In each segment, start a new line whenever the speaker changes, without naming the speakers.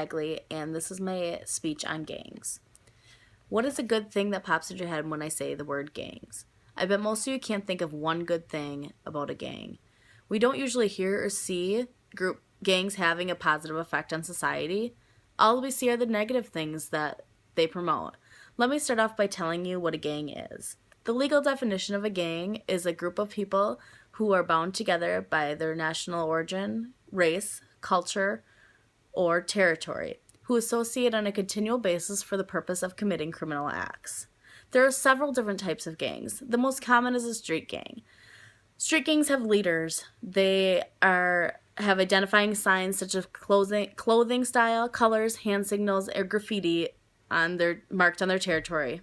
Kegley, and this is my speech on gangs. What is a good thing that pops into your head when I say the word gangs? I bet most of you can't think of one good thing about a gang. We don't usually hear or see group gangs having a positive effect on society. All we see are the negative things that they promote. Let me start off by telling you what a gang is. The legal definition of a gang is a group of people who are bound together by their national origin, race, culture, or territory, who associate on a continual basis for the purpose of committing criminal acts. There are several different types of gangs. The most common is a street gang. Street gangs have leaders. They have identifying signs such as clothing style, colors, hand signals, or graffiti marked on their territory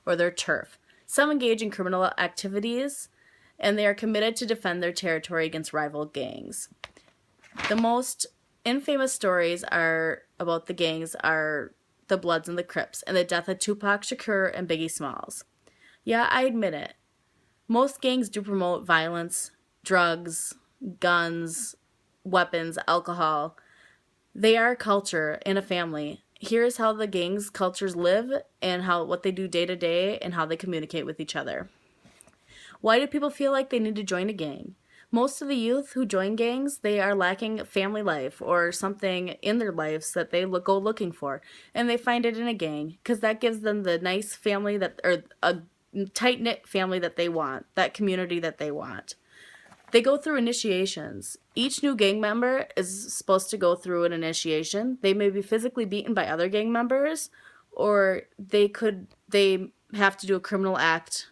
or their turf. Some engage in criminal activities, and they are committed to defend their territory against rival gangs. The most infamous stories about the gangs are the Bloods and the Crips, and the death of Tupac Shakur and Biggie Smalls. Yeah, I admit it. Most gangs do promote violence, drugs, guns, weapons, alcohol. They are a culture and a family. Here's how the gangs' cultures live and what they do day to day and how they communicate with each other. Why do people feel like they need to join a gang? Most of the youth who join gangs, they are lacking family life or something in their lives that they go looking for, and they find it in a gang because that gives them the nice family or a tight-knit family that they want, that community that they want. They go through initiations. Each new gang member is supposed to go through an initiation. They may be physically beaten by other gang members, or they have to do a criminal act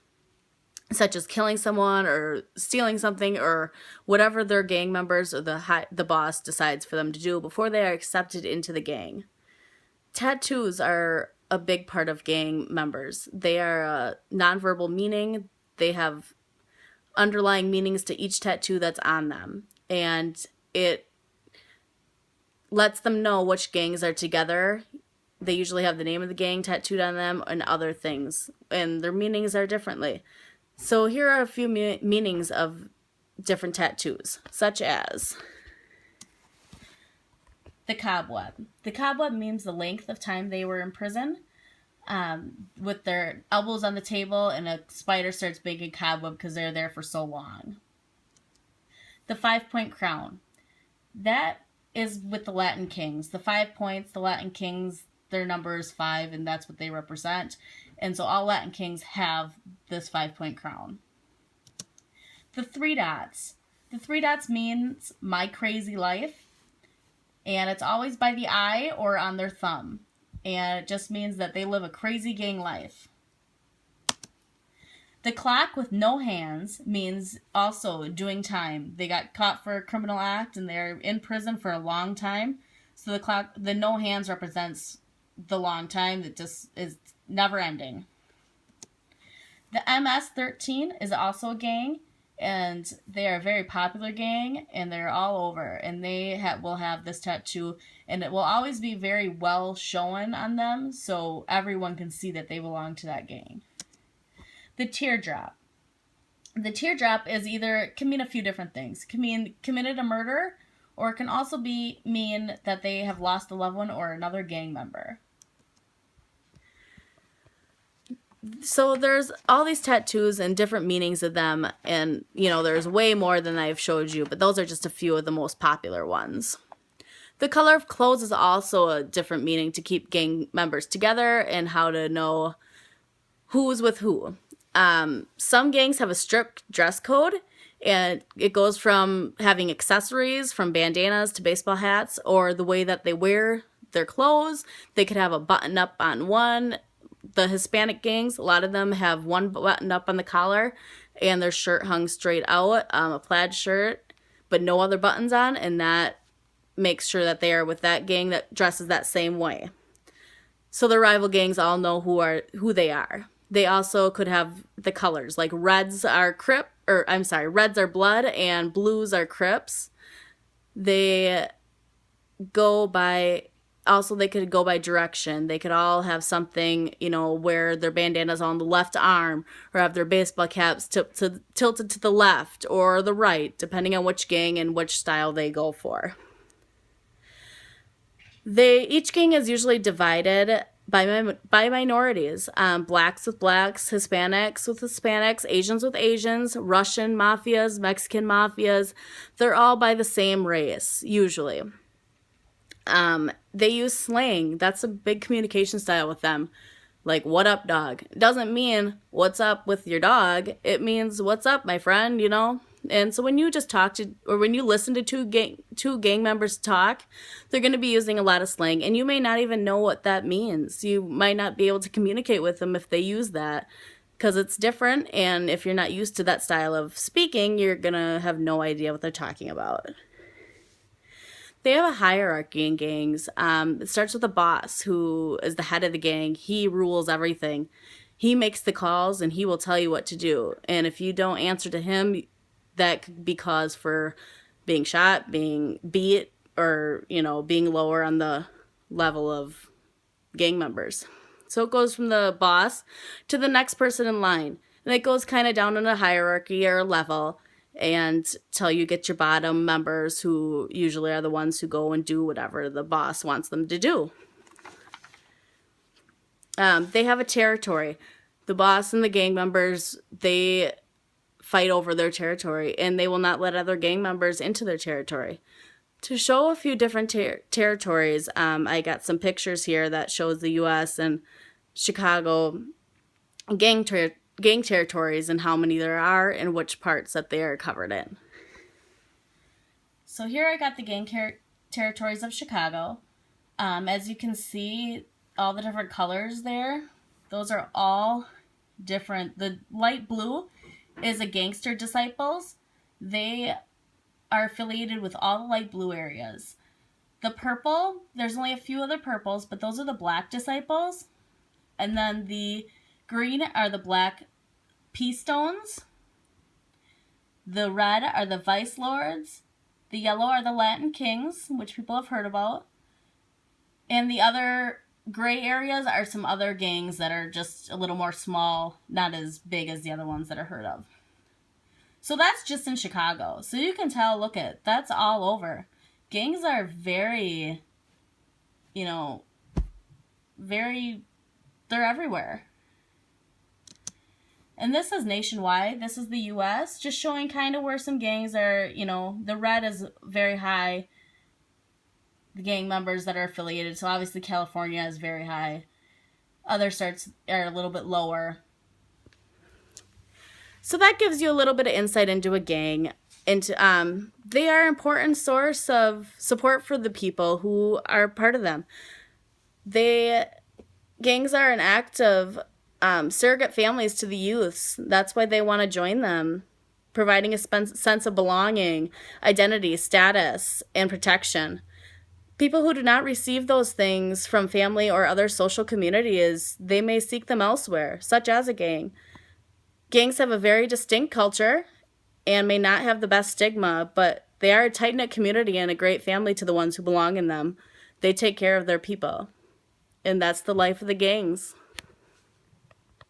such as killing someone or stealing something or whatever their gang members or the boss decides for them to do before they are accepted into the gang. Tattoos are a big part of gang members. They are a nonverbal meaning. They have underlying meanings to each tattoo that's on them, and it lets them know which gangs are together. They usually have the name of the gang tattooed on them and other things, and their meanings are differently. So here are a few meanings of different tattoos, such as the cobweb. The cobweb means the length of time they were in prison, with their elbows on the table, and a spider starts making cobweb because they're there for so long. The 5-point crown. That is with the Latin kings. The 5 points, the Latin kings, their number is 5, and that's what they represent. And so all Latin kings have this 5-point crown. The 3 dots. The 3 dots means my crazy life. And it's always by the eye or on their thumb. And it just means that they live a crazy gang life. The clock with no hands means also doing time. They got caught for a criminal act and they're in prison for a long time. So the no hands represents the long time that just is never ending. The MS-13 is also a gang, and they are a very popular gang, and they're all over, and they will have this tattoo, and it will always be very well shown on them, so everyone can see that they belong to that gang. The teardrop. The teardrop can mean a few different things. It can mean committed a murder, or it can also mean that they have lost a loved one or another gang member. So there's all these tattoos and different meanings of them, and there's way more than I've showed you, but those are just a few of the most popular ones. The color of clothes is also a different meaning to keep gang members together and how to know who's with who. Some gangs have a strict dress code, and it goes from having accessories from bandanas to baseball hats, or the way that they wear their clothes. They could have a button up on one. The Hispanic gangs, a lot of them have one button up on the collar and their shirt hung straight out, a plaid shirt, but no other buttons on, and that makes sure that they are with that gang that dresses that same way. So the rival gangs all know who they are. They also could have the colors, like reds are blood and blues are Crips. They could go by direction. They could all have something, where their bandana's on the left arm, or have their baseball caps tilted to the left or the right, depending on which gang and which style they go for. Each gang is usually divided by minorities. Blacks with blacks, Hispanics with Hispanics, Asians with Asians, Russian mafias, Mexican mafias. They're all by the same race, usually. They use slang. That's a big communication style with them. Like, what up, dog? It doesn't mean what's up with your dog. It means what's up, my friend, you know? And so when you just talk to, or when you listen to two gang members talk, they're going to be using a lot of slang, and you may not even know what that means. You might not be able to communicate with them if they use that, because it's different, and if you're not used to that style of speaking, you're going to have no idea what they're talking about. They have a hierarchy in gangs. It starts with a boss who is the head of the gang. He rules everything. He makes the calls and he will tell you what to do. And if you don't answer to him, that could be cause for being shot, being beat, or, you know, being lower on the level of gang members. So it goes from the boss to the next person in line. And it goes kind of down in a hierarchy or a level, and till you get your bottom members, who usually are the ones who go and do whatever the boss wants them to do. They have a territory. The boss and the gang members, they fight over their territory, and they will not let other gang members into their territory. To show a few different territories, I got some pictures here that shows the U.S. and Chicago gang territories and how many there are and which parts that they are covered in. So here I got the gang territories of Chicago. As you can see, all the different colors there, those are all different. The light blue is a Gangster Disciples. They are affiliated with all the light blue areas. The purple, there's only a few other purples, but those are the Black Disciples. And then the green are the Black Peace Stones. The red are the Vice Lords. The yellow are the Latin Kings, which people have heard about. And the other gray areas are some other gangs that are just a little more small, not as big as the other ones that are heard of. So that's just in Chicago. So you can tell, look at, that's all over. Gangs are very, you know, they're everywhere. And this is nationwide. This is the U.S., just showing kind of where some gangs are, you know, the red is very high, the gang members that are affiliated. So obviously California is very high. Other states are a little bit lower. So that gives you a little bit of insight into a gang. They are an important source of support for the people who are part of them. Gangs are an act of surrogate families to the youths. That's why they want to join them, providing a sense of belonging, identity, status, and protection. People who do not receive those things from family or other social communities, they may seek them elsewhere, such as a gang. Gangs have a very distinct culture and may not have the best stigma, but they are a tight-knit community and a great family to the ones who belong in them. They take care of their people. And that's the life of the gangs.